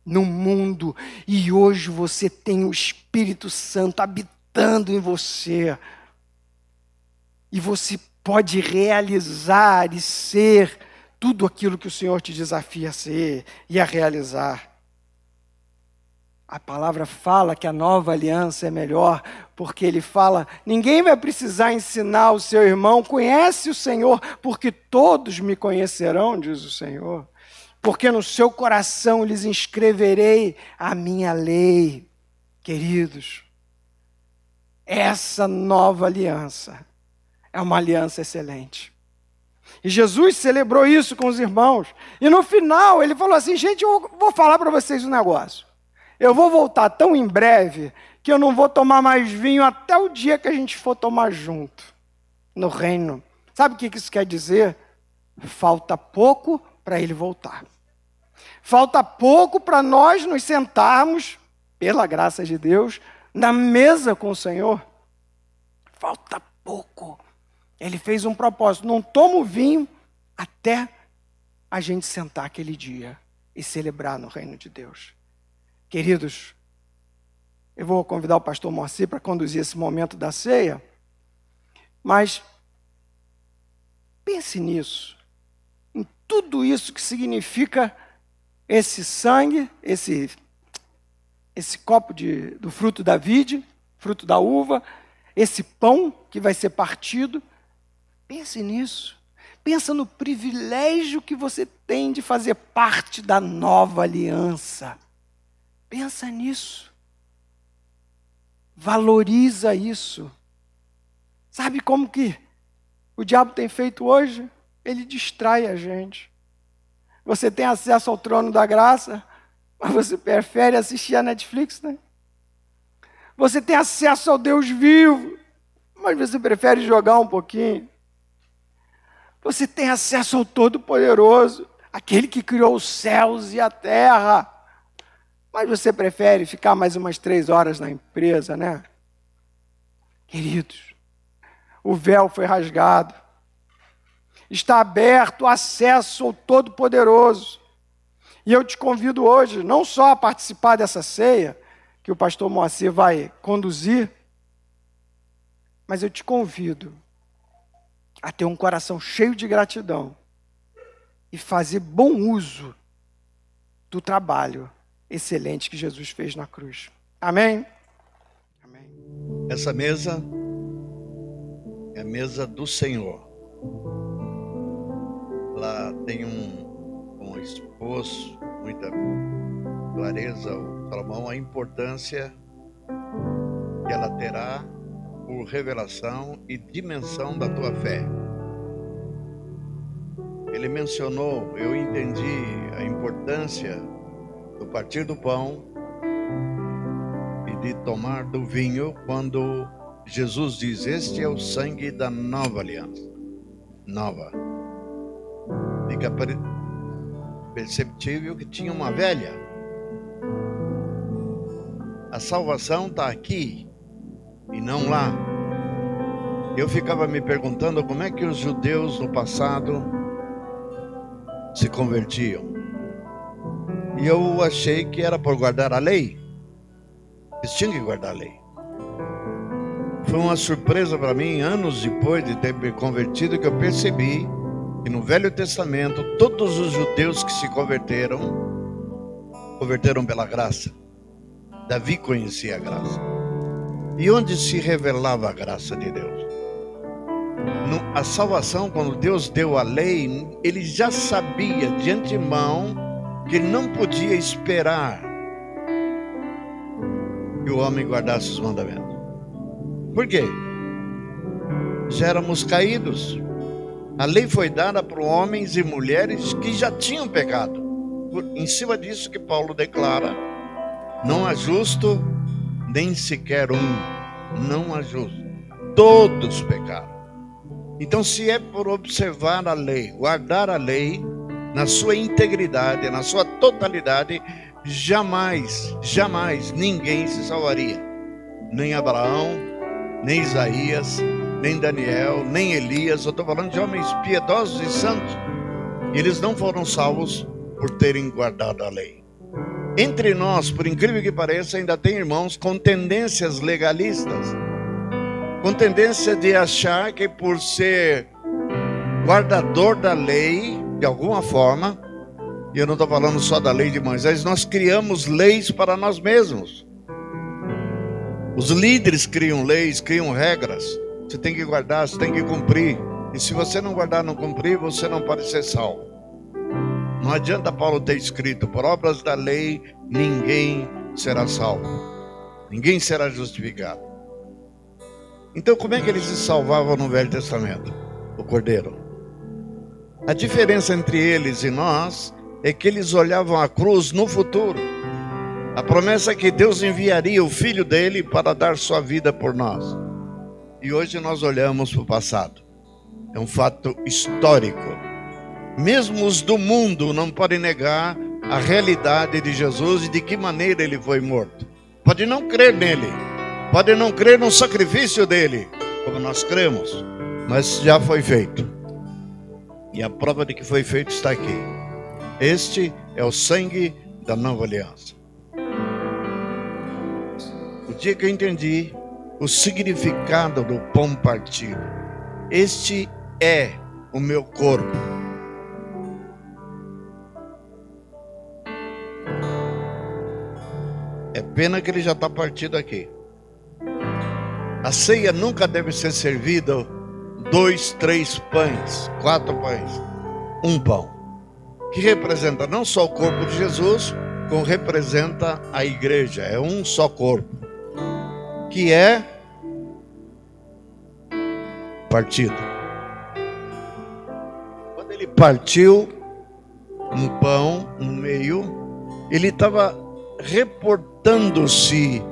no mundo. E hoje você tem o Espírito Santo habitando em você. E você pode realizar e ser tudo aquilo que o Senhor te desafia a ser e a realizar. A palavra fala que a nova aliança é melhor, porque ele fala, ninguém vai precisar ensinar o seu irmão, conhece o Senhor, porque todos me conhecerão, diz o Senhor. Porque no seu coração lhes inscreverei a minha lei. Queridos, essa nova aliança é uma aliança excelente. E Jesus celebrou isso com os irmãos. E no final ele falou assim, gente, eu vou falar para vocês um negócio. Eu vou voltar tão em breve que eu não vou tomar mais vinho até o dia que a gente for tomar junto no reino. Sabe o que isso quer dizer? Falta pouco para ele voltar. Falta pouco para nós nos sentarmos, pela graça de Deus, na mesa com o Senhor. Falta pouco. Ele fez um propósito, não toma o vinho até a gente sentar aquele dia e celebrar no reino de Deus. Queridos, eu vou convidar o pastor Moacir para conduzir esse momento da ceia, mas pense nisso, em tudo isso que significa esse sangue, esse copo do fruto da vide, fruto da uva, esse pão que vai ser partido. Pense nisso. Pensa no privilégio que você tem de fazer parte da nova aliança. Pensa nisso. Valoriza isso. Sabe como que o diabo tem feito hoje? Ele distrai a gente. Você tem acesso ao trono da graça, mas você prefere assistir a Netflix, né? Você tem acesso ao Deus vivo, mas você prefere jogar um pouquinho. Você tem acesso ao Todo-Poderoso, aquele que criou os céus e a terra. Mas você prefere ficar mais umas 3 horas na empresa, né? Queridos, o véu foi rasgado. Está aberto o acesso ao Todo-Poderoso. E eu te convido hoje, não só a participar dessa ceia, que o pastor Moacir vai conduzir, mas eu te convido a ter um coração cheio de gratidão e fazer bom uso do trabalho excelente que Jesus fez na cruz. Amém? Amém. Essa mesa é a mesa do Senhor. Lá tem um esboço, muita clareza, o Salomão, a importância que ela terá por revelação e dimensão da tua fé. ele mencionou, eu entendi a importância do partir do pão e de tomar do vinho, quando Jesus diz: este é o sangue da nova aliança. Nova. Fica perceptível que tinha uma velha. A salvação está aqui e não lá. Eu ficava me perguntando como é que os judeus no passado se convertiam. E eu achei que era por guardar a lei. Eles tinham que guardar a lei. Foi uma surpresa para mim, anos depois de ter me convertido, que eu percebi que no Velho Testamento todos os judeus que se converteram pela graça. Davi conhecia a graça. E onde se revelava a graça de Deus? A salvação, quando Deus deu a lei, ele já sabia de antemão que ele não podia esperar que o homem guardasse os mandamentos. Por quê? Já éramos caídos. A lei foi dada para homens e mulheres que já tinham pecado. Em cima disso que Paulo declara: não há justo, nem sequer um. Não há justo. Todos pecaram. Então, se é por observar a lei, guardar a lei na sua integridade, na sua totalidade, jamais ninguém se salvaria. Nem Abraão, nem Isaías, nem Daniel, nem Elias. Eu estou falando de homens piedosos e santos. E eles não foram salvos por terem guardado a lei. Entre nós, por incrível que pareça, ainda tem irmãos com tendências legalistas, com tendência de achar que por ser guardador da lei, de alguma forma, e eu não estou falando só da lei de Moisés, nós criamos leis para nós mesmos. Os líderes criam leis, criam regras. Você tem que guardar, você tem que cumprir. E se você não guardar, não cumprir, você não pode ser salvo. Não adianta Paulo ter escrito: por obras da lei, ninguém será salvo. Ninguém será justificado. Então, como é que eles se salvavam no Velho Testamento? O Cordeiro. A diferença entre eles e nós é que eles olhavam a cruz no futuro. A promessa é que Deus enviaria o Filho dele para dar sua vida por nós. E hoje nós olhamos para o passado. É um fato histórico. Mesmo os do mundo não podem negar a realidade de Jesus e de que maneira ele foi morto. Pode não crer nele, pode não crer no sacrifício dele, como nós cremos, mas já foi feito. E a prova de que foi feito está aqui. Este é o sangue da nova aliança. O dia que eu entendi o significado do pão partido: este é o meu corpo. É pena que ele já está partido aqui. A ceia nunca deve ser servida 2, 3 pães, 4 pães, um pão, que representa não só o corpo de Jesus, como representa a igreja. É um só corpo, que é partido. Quando ele partiu um pão, um meio, ele estava reportando-se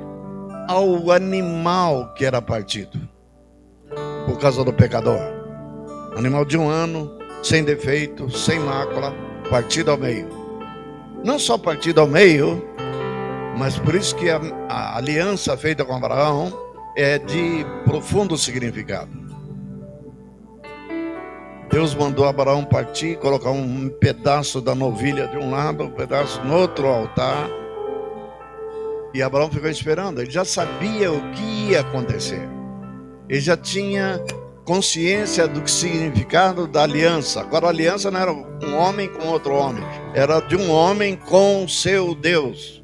ao animal que era partido, por causa do pecador. Animal de 1 ano, sem defeito, sem mácula, partido ao meio. Não só partido ao meio, mas por isso que a aliança feita com Abraão é de profundo significado. Deus mandou Abraão partir, colocar um pedaço da novilha de um lado, um pedaço no outro altar. E Abraão ficou esperando. Ele já sabia o que ia acontecer. Ele já tinha consciência do que significado da aliança. Agora a aliança não era um homem com outro homem, era de um homem com seu Deus.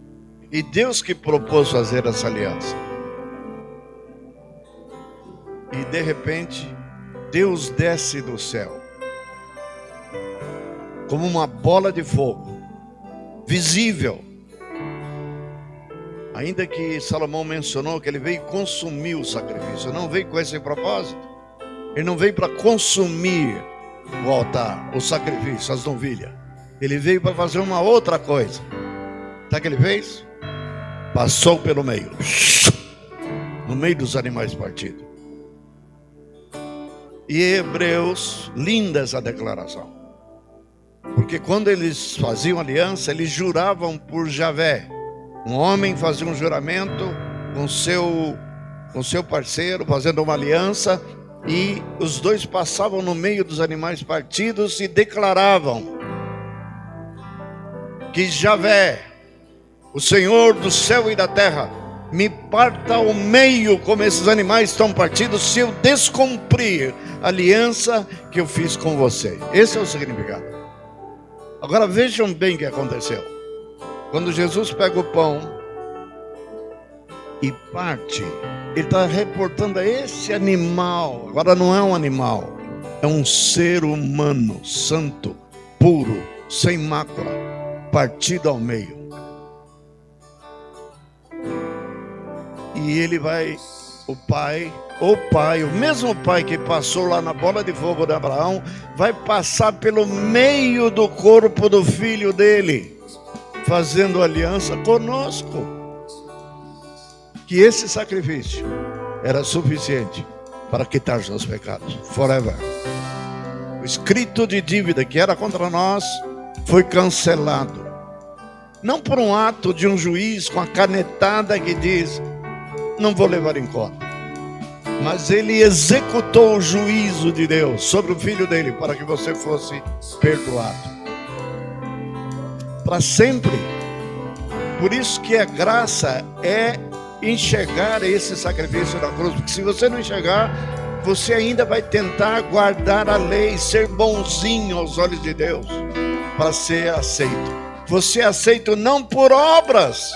E Deus que propôs fazer essa aliança. E de repente Deus desce do céu como uma bola de fogo, visível. Ainda que Salomão mencionou que ele veio consumir o sacrifício, não veio com esse propósito. Ele não veio para consumir o altar, o sacrifício, as novilhas. Ele veio para fazer uma outra coisa. Sabe o que ele fez? Passou pelo meio, no meio dos animais partidos. E Hebreus, linda essa declaração. Porque quando eles faziam aliança, eles juravam por Javé. Um homem fazia um juramento com seu parceiro, fazendo uma aliança, e os dois passavam no meio dos animais partidos e declaravam que Javé, o Senhor do céu e da terra, me parta ao meio como esses animais estão partidos, se eu descumprir a aliança que eu fiz com você. Esse é o significado. Agora vejam bem o que aconteceu. Quando Jesus pega o pão e parte, ele está reportando a esse animal. Agora não é um animal, é um ser humano, santo, puro, sem mácula, partido ao meio. E ele vai, o mesmo pai que passou lá na bola de fogo de Abraão, vai passar pelo meio do corpo do filho dele, fazendo aliança conosco. Que esse sacrifício era suficiente para quitar os seus pecados, forever. O escrito de dívida que era contra nós foi cancelado. Não por um ato de um juiz com a canetada que diz: não vou levar em conta. Mas ele executou o juízo de Deus sobre o filho dele para que você fosse perdoado para sempre. Por isso que a graça é enxergar esse sacrifício da cruz, porque se você não enxergar, você ainda vai tentar guardar a lei, ser bonzinho aos olhos de Deus para ser aceito. Você é aceito não por obras,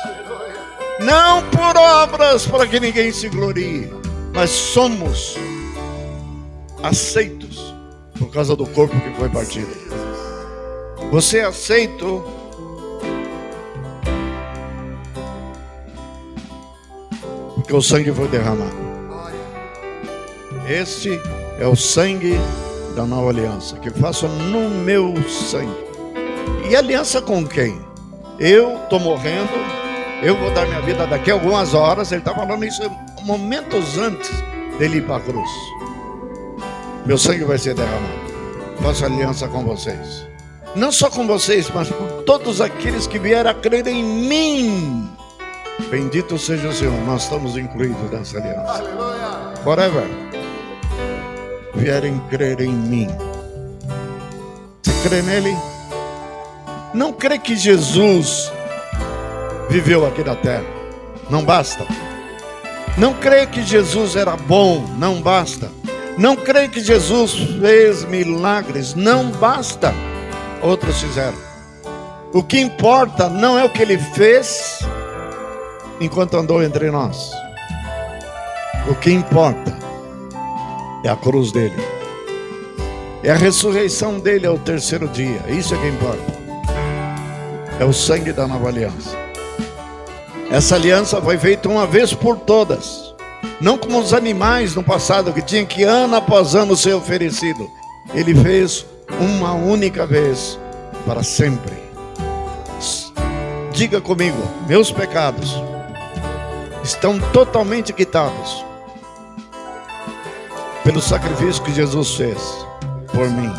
não por obras para que ninguém se glorie, mas somos aceitos por causa do corpo que foi partido. Você é aceito porque o sangue foi derramado. Este é o sangue da nova aliança, que faço no meu sangue. E aliança com quem? Eu estou morrendo, eu vou dar minha vida daqui a algumas horas. Ele está falando isso momentos antes dele ir para a cruz. Meu sangue vai ser derramado. Faço aliança com vocês. Não só com vocês, mas com todos aqueles que vieram a crer em mim. Bendito seja o Senhor, nós estamos incluídos nessa aliança. Aleluia. Forever. Vierem crer em mim. Você crê nele? Não crê que Jesus viveu aqui na terra? Não basta. Não crê que Jesus era bom? Não basta. Não crê que Jesus fez milagres? Não basta. Outros fizeram. O que importa não é o que ele fez enquanto andou entre nós. O que importa é a cruz dele, é a ressurreição dele ao terceiro dia. Isso é que importa. É o sangue da nova aliança. Essa aliança foi feita uma vez por todas, não como os animais no passado que tinha que ano após ano ser oferecido. Ele fez uma única vez para sempre. Diga comigo: meus pecados estão totalmente quitados pelo sacrifício que Jesus fez por mim.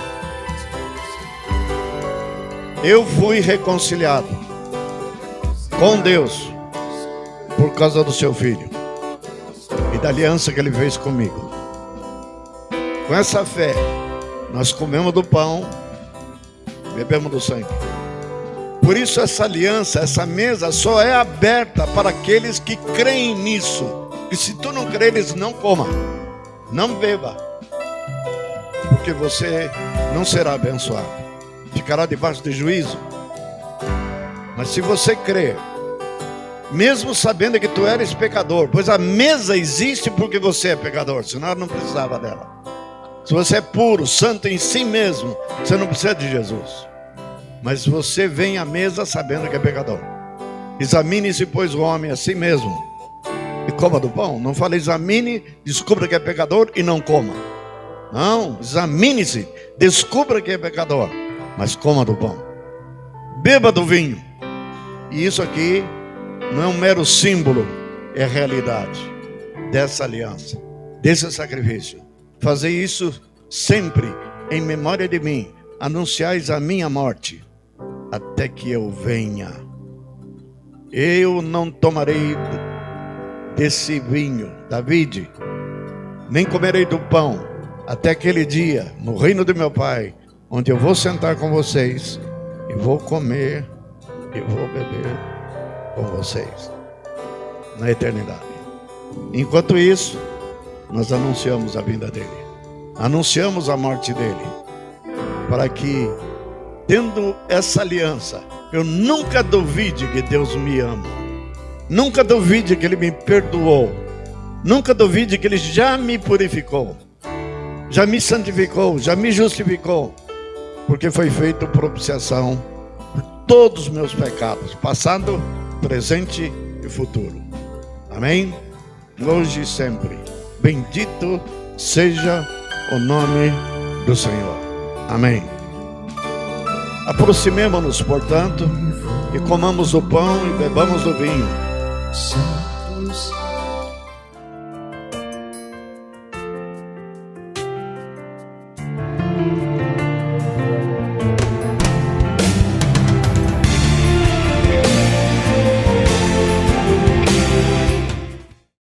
Eu fui reconciliado com Deus por causa do seu filho e da aliança que ele fez comigo. Com essa fé, nós comemos do pão, bebemos do sangue. Por isso essa aliança, essa mesa só é aberta para aqueles que creem nisso. E se tu não creres, não coma, não beba, porque você não será abençoado, ficará debaixo de juízo. Mas se você crer, mesmo sabendo que tu eres pecador, pois a mesa existe porque você é pecador, senão ela não precisava dela. Se você é puro, santo em si mesmo, você não precisa de Jesus. Mas você vem à mesa sabendo que é pecador. Examine-se, pois, o homem a si mesmo e coma do pão. Não fale examine, descubra que é pecador e não coma. Não, examine-se. Descubra que é pecador, mas coma do pão. Beba do vinho. E isso aqui não é um mero símbolo, é a realidade dessa aliança, desse sacrifício. Fazer isso sempre em memória de mim. Anunciais a minha morte até que eu venha. Eu não tomarei desse vinho, David, nem comerei do pão até aquele dia, no reino do meu Pai, onde eu vou sentar com vocês e vou comer e vou beber com vocês na eternidade. Enquanto isso, nós anunciamos a vinda dele, anunciamos a morte dele, para que, tendo essa aliança, eu nunca duvide que Deus me ama, nunca duvide que Ele me perdoou, nunca duvide que Ele já me purificou, já me santificou, já me justificou, porque foi feita propiciação por todos os meus pecados, passado, presente e futuro. Amém? Hoje e sempre. Bendito seja o nome do Senhor. Amém. Aproximemo-nos, portanto, e comamos o pão e bebamos do vinho.